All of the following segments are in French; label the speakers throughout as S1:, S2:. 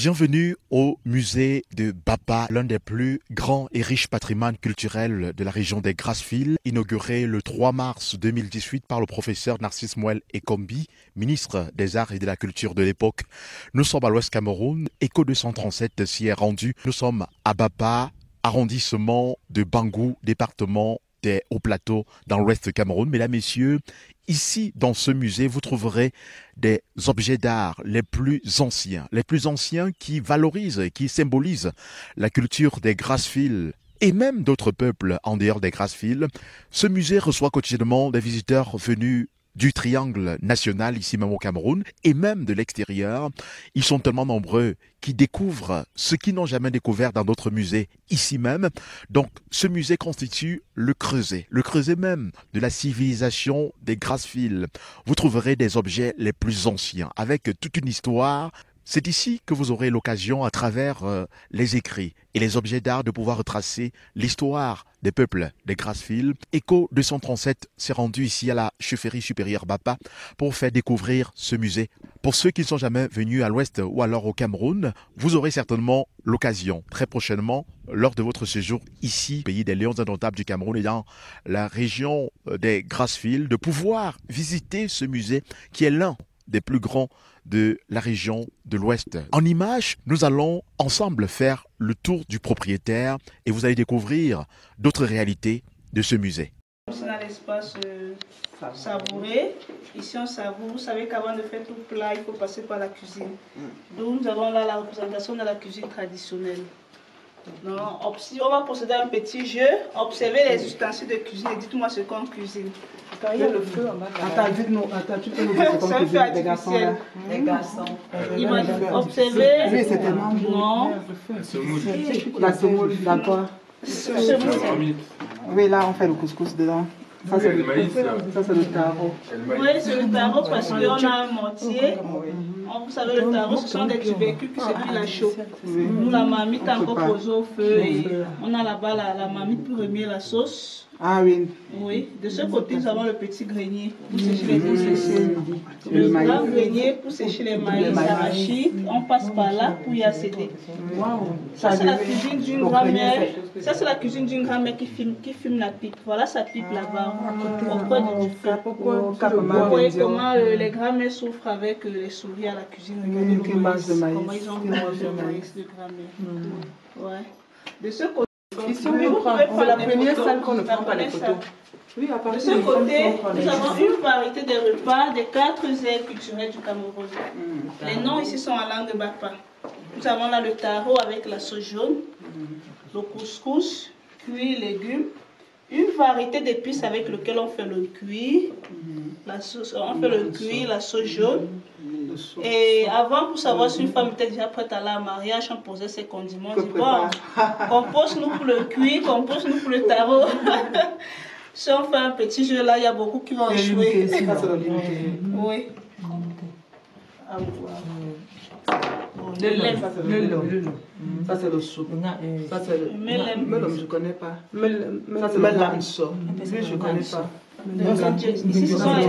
S1: Bienvenue au musée de Bapa, l'un des plus grands et riches patrimoines culturels de la région des Grâces-Villes, inauguré le 3 mars 2018 par le professeur Narcisse Mouel Ekombi, ministre des Arts et de la Culture de l'époque. Nous sommes à l'Ouest Cameroun, Eco 237 s'y est rendu. Nous sommes à Bapa, arrondissement de Bangou, département des Hauts-Plateaux dans l'Ouest Cameroun. Mesdames, Messieurs, ici, dans ce musée, vous trouverez des objets d'art les plus anciens qui valorisent, qui symbolisent la culture des Grâces-Villes et même d'autres peuples en dehors des Grâces-Villes. Ce musée reçoit quotidiennement des visiteurs venus du triangle national, ici même au Cameroun, et même de l'extérieur. Ils sont tellement nombreux qui découvrent ce qu'ils n'ont jamais découvert dans d'autres musées, ici même. Donc, ce musée constitue le creuset même de la civilisation des Grâces-Villes. Vous trouverez des objets les plus anciens, avec toute une histoire. C'est ici que vous aurez l'occasion, à travers les écrits et les objets d'art, de pouvoir retracer l'histoire des peuples des Grâces-Villes. Eco 237 s'est rendu ici à la chefferie supérieure Bapa pour faire découvrir ce musée. Pour ceux qui ne sont jamais venus à l'Ouest ou alors au Cameroun, vous aurez certainement l'occasion, très prochainement, lors de votre séjour ici, pays des Lions indomptables du Cameroun et dans la région des Grâces-Villes, de pouvoir visiter ce musée qui est l'un des plus grands de la région de l'Ouest. En images, nous allons ensemble faire le tour du propriétaire et vous allez découvrir d'autres réalités de ce musée.
S2: C'est dans l'espace savouré. Ici on savoure. Vous savez qu'avant de faire tout plat, il faut passer par la cuisine. Donc nous avons là la représentation de la cuisine traditionnelle. Non, on va procéder à un petit jeu. Observez les ustensiles de cuisine et dites-moi ce qu'on cuisine.
S3: Il y a le feu en bas. Attends, tu peux nous dire ce qu'on cuisine, les garçons là. Les garçons.
S2: Il va observer.
S3: Oui, c'est tellement beau.
S2: Non.
S3: La semoule, d'accord. Oui, là on fait le couscous dedans. Ça c'est le taro.
S2: Oui, c'est le taro parce qu'on a un mortier. Vous savez, le taro, ce sont des tubercules qui se cuisent à chaud. Nous, la marmite est encore posée au feu et on a là-bas la marmite pour remuer la sauce.
S3: Ah oui.
S2: Oui, de ce côté, nous avons le petit grenier pour sécher les eaux séchées. Le grand grenier pour sécher les maïs, arachides. On passe par là pour y accéder. Ça, c'est la cuisine d'une grand-mère. Ça, c'est la cuisine d'une grand-mère qui fume la pipe. Voilà sa pipe là-bas, auprès du feu. Vous voyez comment les grand-mères souffrent avec les souris à la cuisine. Regardez le maïs, comment ils ont mangé le maïs de grand-mère. Ouais. De ce côté,
S3: ici, c'est la première salle qu'on ne prend pas les photos. Oui, à
S2: de ce côté, nous avons une variété de repas des 4 aires culturelles du Cameroun. Les noms ici sont en langue Bapa. Nous avons là le taro avec la sauce jaune, le couscous, cuit, légumes, une variété d'épices avec lequel on fait le cuit, la sauce jaune. Et avant, pour savoir si une femme était déjà prête à aller à mariage, on posait ses condiments. On dit bon, compose-nous pour le cuit, compose-nous pour le taro. Si on fait un petit jeu là, il y a beaucoup qui vont échouer. Oui.
S3: Le lait. Ça c'est le soupe. Ça c'est le melon, je ne connais pas. Ça c'est le lanso. Lui, je ne connais pas.
S2: Ici, ce sont les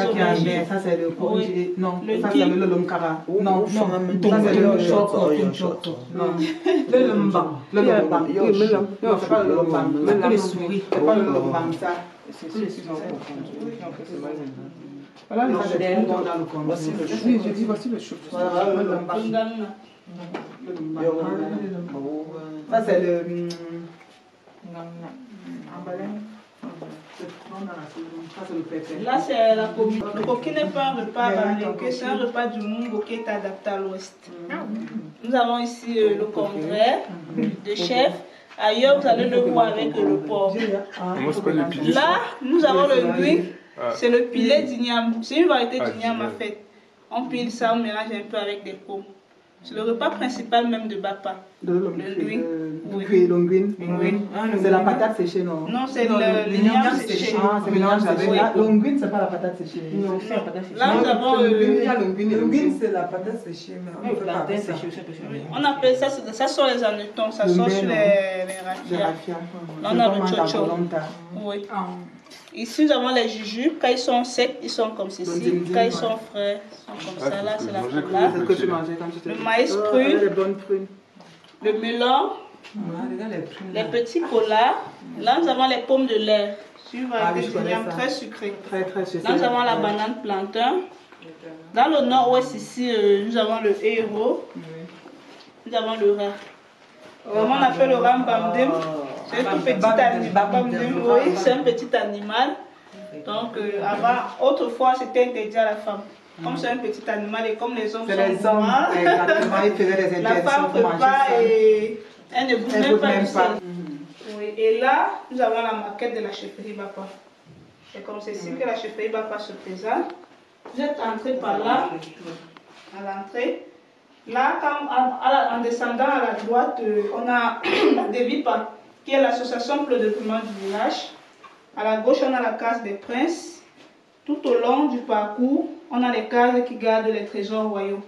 S2: aubergines.
S3: Ça c'est le congé. Non, ça c'est le lomkara. Non, ça c'est le choco. Non, le lombang. Le lombang. Non, c'est pas le lombang. C'est les souris. C'est pas le lombang, ça. Voilà le chef dans le coin. Oui, je dis voici le chef. Voilà le lombang. Ça c'est le...
S2: Là, c'est la coquille. Le coquille n'est pas un repas bamileke, c'est un repas du Mungo qui est adapté à l'Ouest. Nous avons ici le contraire de chef. Ailleurs, vous allez le voir avec le porc. Là, nous avons le green. C'est le pilet d'igname. C'est une variété d'igname en fait. On pile ça, on mélange un peu avec des pommes. C'est le repas principal même de Bapa. Le linguine.
S3: Oui, linguine. C'est la patate séchée, non?
S2: Non, c'est l'igname séché.
S3: Ah, c'est mélange avec la linguine, c'est pas la patate séchée.
S2: Non, c'est la patate séchée. Là, nous avons
S3: linguine, c'est la patate séchée.
S2: On appelle ça, ça sont les hannetons, ça sort sur les raffias. Là, on a le chocho. Oui. Ici, nous avons les jujubes. Quand ils sont secs, ils sont comme ceci. Quand ils sont frais, ils sont comme ça. Là, c'est la cola. Le maïs prune. Le melon. Les petits colas. Là, nous avons les pommes de l'air. Très sucré. Là, nous avons la banane plantain. Dans le nord-ouest, ici, nous avons le héros. Nous avons le rat. Vraiment, on appelle le rat bamdim. C'est un tout petit animal. Oui, c'est un petit animal. Donc, autrefois, c'était interdit à la femme. Comme c'est un petit animal et comme les hommes sont gourmands, la femme ne peut pas et elle ne bouge même pas du sol. Oui. Et là, nous avons la maquette de la chefferie Bapa. C'est comme ceci que la chefferie Bapa se présente. Vous êtes entré par là, à l'entrée. Là, en descendant à la droite, on a la Devipa, qui est l'association pour le développement du village. À la gauche, on a la case des princes. Tout au long du parcours, on a les cases qui gardent les trésors royaux.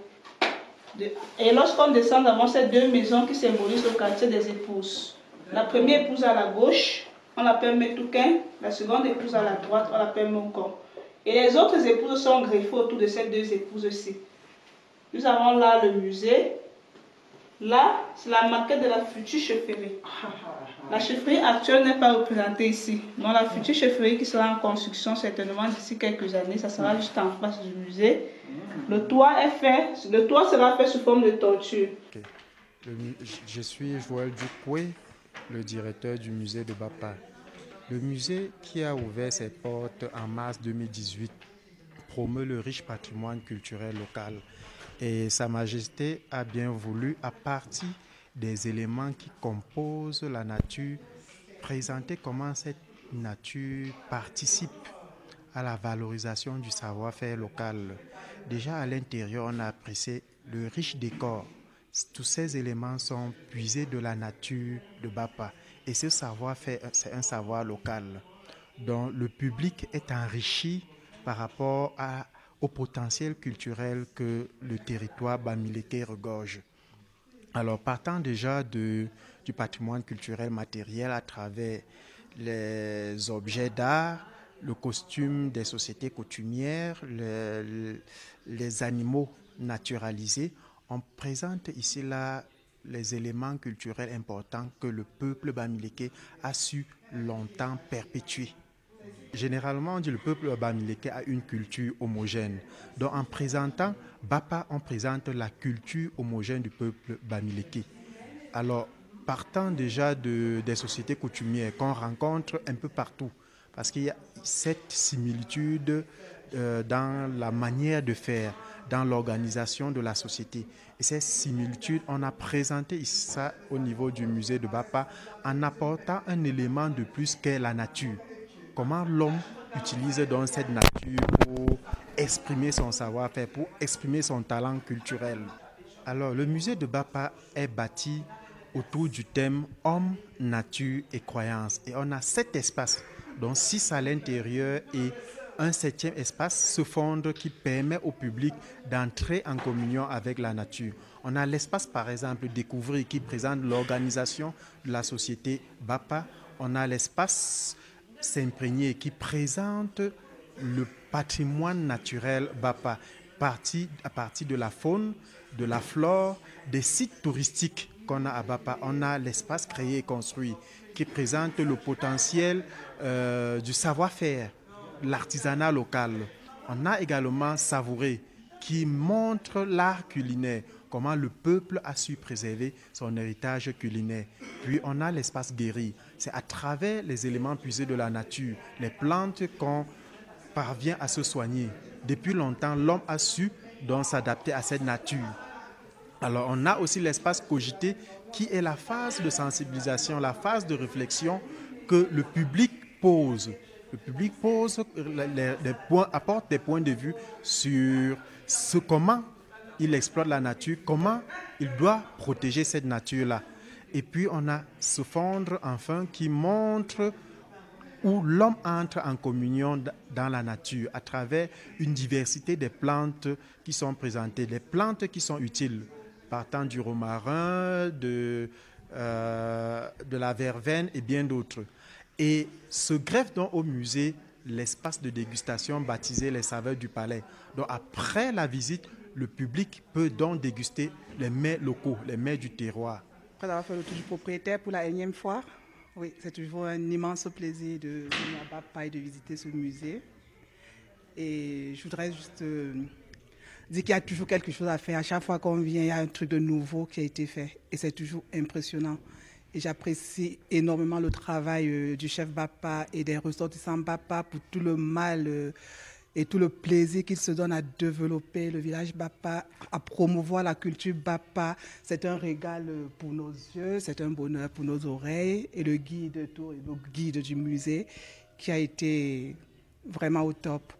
S2: Et lorsqu'on descend devant ces deux maisons qui symbolisent le quartier des épouses, la première épouse à la gauche, on l'appelle Metouquin. La seconde épouse à la droite, on l'appelle Monkon. Et les autres épouses sont greffées autour de ces deux épouses-ci. Nous avons là le musée. Là, c'est la maquette de la future chefferie. La chefferie actuelle n'est pas représentée ici. Donc la future chefferie qui sera en construction certainement d'ici quelques années, ça sera juste en face du musée. Le toit sera fait sous forme de torture.
S4: Okay. Je suis Joël Dupoué, le directeur du musée de Bapa. Le musée qui a ouvert ses portes en mars 2018 promeut le riche patrimoine culturel local. Et Sa Majesté a bien voulu, à partir des éléments qui composent la nature, présenter comment cette nature participe à la valorisation du savoir-faire local. Déjà à l'intérieur, on a apprécié le riche décor. Tous ces éléments sont puisés de la nature de Bapa. Et ce savoir-faire, c'est un savoir local dont le public est enrichi par rapport au potentiel culturel que le territoire bamileke regorge. Alors, partant déjà du patrimoine culturel matériel à travers les objets d'art, le costume des sociétés coutumières, les animaux naturalisés, on présente ici là les éléments culturels importants que le peuple bamileke a su longtemps perpétuer. Généralement, on dit le peuple bamileke a une culture homogène. Donc, en présentant Bapa, on présente la culture homogène du peuple bamileke. Alors, partant déjà des sociétés coutumières qu'on rencontre un peu partout, parce qu'il y a cette similitude dans la manière de faire, dans l'organisation de la société. Et ces similitudes, on a présenté ça au niveau du musée de Bapa en apportant un élément de plus qu'est la nature. Comment l'homme utilise donc cette nature pour exprimer son savoir-faire, pour exprimer son talent culturel. Alors, le musée de Bapa est bâti autour du thème homme, nature et croyance. Et on a 7 espaces, dont 6 à l'intérieur et un 7e espace se fonde qui permet au public d'entrer en communion avec la nature. On a l'espace, par exemple, Découvrir qui présente l'organisation de la société Bapa. On a l'espace S'imprégner qui présente le patrimoine naturel Bapa, à partir de la faune, de la flore, des sites touristiques qu'on a à Bapa. On a l'espace Créer et Construire qui présente le potentiel du savoir-faire, l'artisanat local. On a également Savourer qui montre l'art culinaire, comment le peuple a su préserver son héritage culinaire. Puis on a l'espace Guérir. C'est à travers les éléments puisés de la nature, les plantes qu'on parvient à se soigner. Depuis longtemps, l'homme a su donc s'adapter à cette nature. Alors on a aussi l'espace Cogiter qui est la phase de sensibilisation, la phase de réflexion que le public pose. Le public pose apporte des points de vue sur comment il exploite la nature, comment il doit protéger cette nature-là. Et puis on a Se Fondre enfin qui montre où l'homme entre en communion dans la nature à travers une diversité des plantes qui sont présentées, des plantes qui sont utiles, partant du romarin, de la verveine et bien d'autres. et se greffe donc au musée l'espace de dégustation baptisé les saveurs du palais. Donc après la visite, le public peut donc déguster les mets locaux, les mets du terroir.
S3: Après avoir fait le tour du propriétaire pour la énième fois, oui, c'est toujours un immense plaisir de venir à Bapa et de visiter ce musée. Et je voudrais juste dire qu'il y a toujours quelque chose à faire. À chaque fois qu'on vient, il y a un truc de nouveau qui a été fait. Et c'est toujours impressionnant. Et j'apprécie énormément le travail du chef Bapa et des ressortissants Bapa pour tout le mal et tout le plaisir qu'ils se donnent à développer le village Bapa, à promouvoir la culture Bapa. C'est un régal pour nos yeux, c'est un bonheur pour nos oreilles. Et le guide du musée qui a été vraiment au top.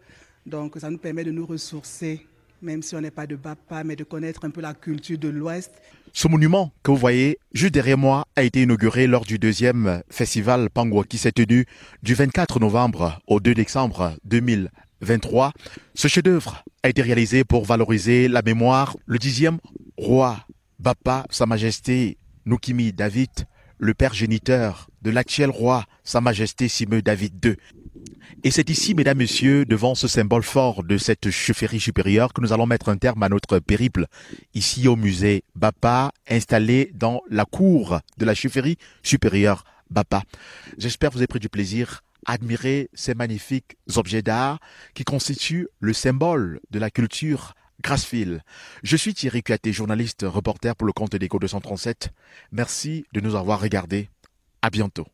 S3: Donc ça nous permet de nous ressourcer, même si on n'est pas de Bapa, mais de connaître un peu la culture de l'Ouest.
S1: Ce monument que vous voyez juste derrière moi a été inauguré lors du 2e festival Pangwa qui s'est tenu du 24 novembre au 2 décembre 2023. Ce chef-d'œuvre a été réalisé pour valoriser la mémoire, le 10e roi Bapa, Sa Majesté Nukimi David, le père géniteur de l'actuel roi Sa Majesté Simeu David II. Et c'est ici, mesdames, messieurs, devant ce symbole fort de cette chefferie supérieure que nous allons mettre un terme à notre périple ici au musée Bapa, installé dans la cour de la chefferie supérieure Bapa. J'espère que vous avez pris du plaisir à admirer ces magnifiques objets d'art qui constituent le symbole de la culture Grassfield. Je suis Thierry Kuaté, journaliste, reporter pour le compte d'Eco 237. Merci de nous avoir regardés. À bientôt.